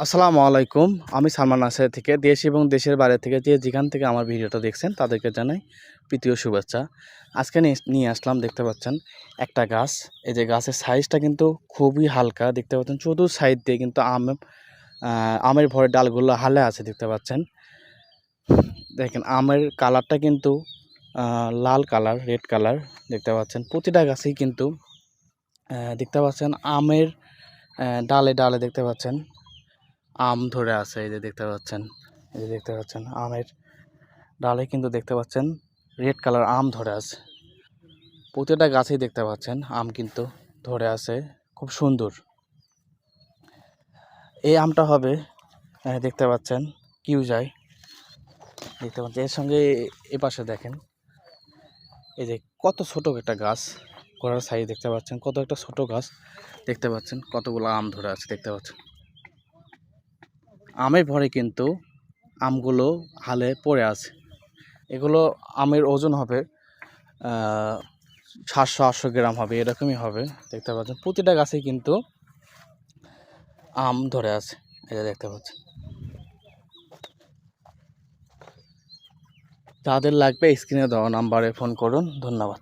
আসসালামু আলাইকুম। আমি সালমান নাসের থেকে দেশ এবং দেশের বাইরে থেকে যেখান থেকে আমার ভিডিওটা দেখছেন তাদেরকে জানাই প্রীতীয় শুভেচ্ছা। আজকে নিয়ে আসলাম, দেখতে পাচ্ছেন একটা গাছ। এই যে গাছের সাইজটা কিন্তু খুবই হালকা, দেখতে পাচ্ছেন চতুর সাইড দিয়ে কিন্তু আমের ভরে ডালগুলো হালে আছে, দেখতে পাচ্ছেন। দেখেন আমের কালারটা কিন্তু লাল কালার, রেড কালার, দেখতে পাচ্ছেন। প্রতিটা গাছেই কিন্তু দেখতে পাচ্ছেন আমের ডালে ডালে দেখতে পাচ্ছেন আম ধরে আছে। এই যে দেখতে পাচ্ছেন, এই যে দেখতে পাচ্ছেন আমের ডালে কিন্তু দেখতে পাচ্ছেন রেড কালার আম ধরে আছে। প্রতিটা গাছেই দেখতে পাচ্ছেন আম কিন্তু ধরে আছে, খুব সুন্দর। এই আমটা হবে দেখতে পাচ্ছেন কিউজাই, দেখতে পাচ্ছেন। এর সঙ্গে এ পাশে দেখেন এই যে কত ছোট একটা গাছ, গোড়ার সাইজ দেখতে পাচ্ছেন, কত একটা ছোট গাছ, দেখতে পাচ্ছেন কতগুলো আম ধরে আছে, দেখতে পাচ্ছেন। আমের ভরে কিন্তু আমগুলো হালে পড়ে আছে। এগুলো আমের ওজন হবে 700-800 গ্রাম হবে, এরকমই হবে, দেখতে পাচ্ছেন। প্রতিটা গাছে কিন্তু আম ধরে আছে, এই যে দেখতে পাচ্ছেন। যাদের লাগবে স্ক্রিনে দেওয়া নাম্বারে ফোন করুন। ধন্যবাদ।